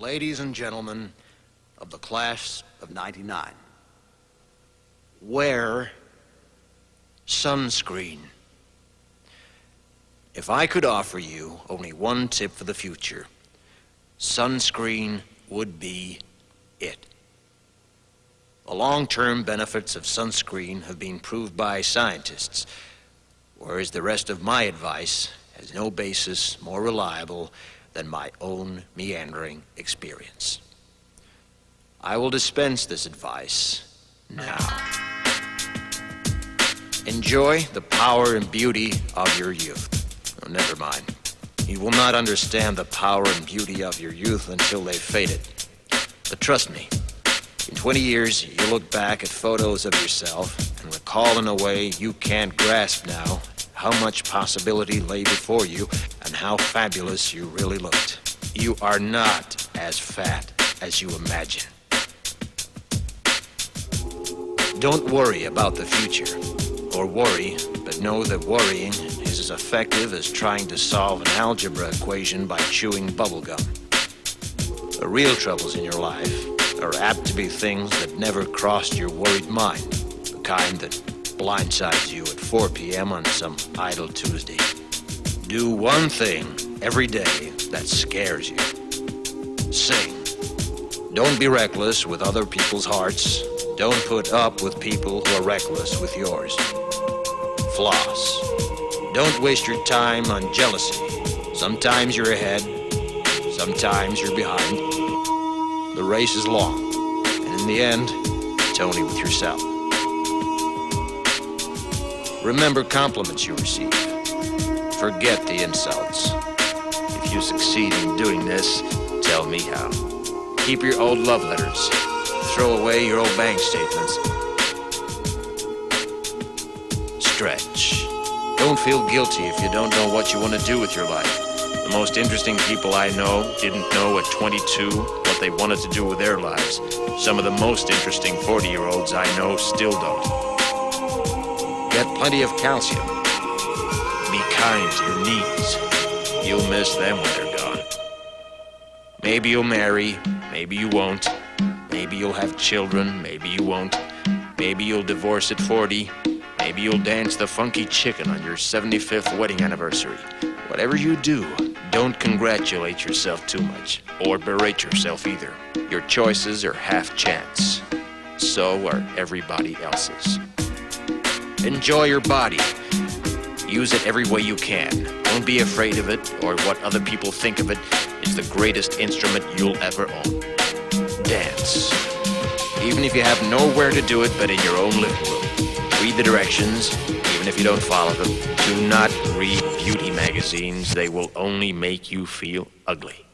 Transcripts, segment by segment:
Ladies and gentlemen of the class of '99, wear sunscreen. If I could offer you only one tip for the future, sunscreen would be it. The long-term benefits of sunscreen have been proved by scientists, whereas the rest of my advice has no basis more reliable than my own meandering experience. I will dispense this advice now. Enjoy the power and beauty of your youth. Oh, never mind. You will not understand the power and beauty of your youth until they've faded. But trust me, in 20 years, you'll look back at photos of yourself and recall in a way you can't grasp now how much possibility lay before you and how fabulous you really looked. You are not as fat as you imagine. Don't worry about the future, or worry, but know that worrying is as effective as trying to solve an algebra equation by chewing bubblegum. The real troubles in your life are apt to be things that never crossed your worried mind, the kind that blindsides you at 4 p.m. on some idle Tuesday. Do one thing every day that scares you. Sing. Don't be reckless with other people's hearts. Don't put up with people who are reckless with yours. Floss. Don't waste your time on jealousy. Sometimes you're ahead, sometimes you're behind. The race is long, and in the end, it's only with yourself. Remember compliments you receive. Forget the insults. If you succeed in doing this, tell me how. Keep your old love letters. Throw away your old bank statements. Stretch. Don't feel guilty if you don't know what you want to do with your life. The most interesting people I know didn't know at 22 what they wanted to do with their lives. Some of the most interesting 40-year-olds I know still don't. Get plenty of calcium. Be kind to your knees. You'll miss them when they're gone. Maybe you'll marry, maybe you won't. Maybe you'll have children, maybe you won't. Maybe you'll divorce at 40. Maybe you'll dance the funky chicken on your 75th wedding anniversary. Whatever you do, don't congratulate yourself too much, or berate yourself either. Your choices are half chance. So are everybody else's. Enjoy your body. Use it every way you can. Don't be afraid of it, or what other people think of it. It's the greatest instrument you'll ever own. Dance. Even if you have nowhere to do it but in your own living room. Read the directions, even if you don't follow them. Do not read beauty magazines. They will only make you feel ugly.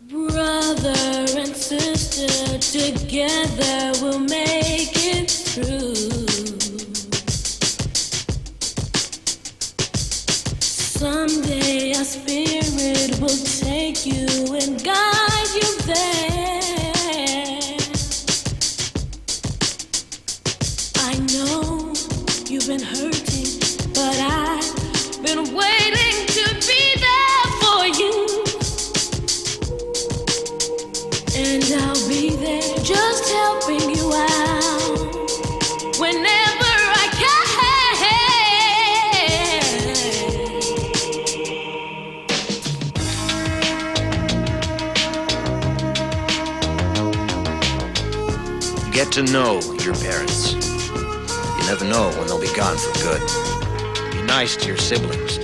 Brother and sister, together we'll make it through. Someday our spirit will take you and guide you there. I know you've been hurting, but I've been waiting to be there for you. And I'll be there just helping you out whenever I can. Get to know your parents. You never know when they'll be gone for good. Be nice to your siblings.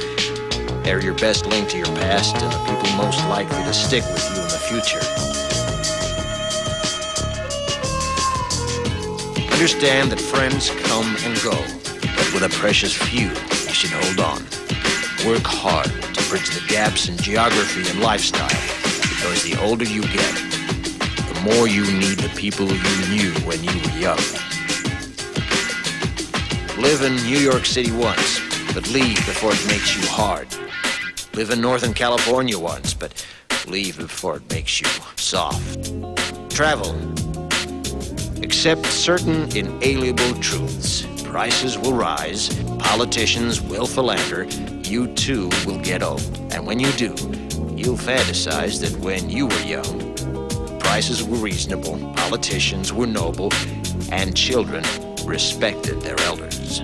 They're your best link to your past and the people most likely to stick with you in the future. Understand that friends come and go, but with a precious few, you should hold on. Work hard to bridge the gaps in geography and lifestyle, because the older you get, the more you need the people you knew when you were young. Live in New York City once, but leave before it makes you hard. Live in Northern California once, but leave before it makes you soft. Travel. Accept certain inalienable truths. Prices will rise, politicians will philander, you too will get old. And when you do, you'll fantasize that when you were young, prices were reasonable, politicians were noble, and children respected their elders.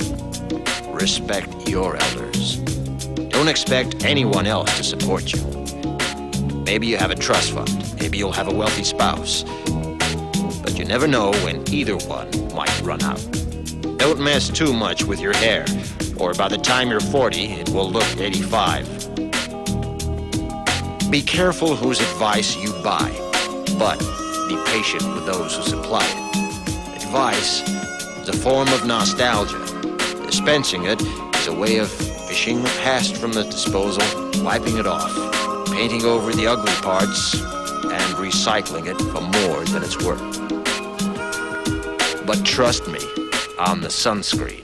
Respect your elders. Don't expect anyone else to support you. Maybe you have a trust fund. Maybe you'll have a wealthy spouse. But you never know when either one might run out. Don't mess too much with your hair, or by the time you're 40, it will look 85. Be careful whose advice you buy, but be patient with those who supply it. Advice is a form of nostalgia. Dispensing it is a way of fishing the past from the disposal, wiping it off, painting over the ugly parts, and recycling it for more than it's worth. But trust me on the sunscreen.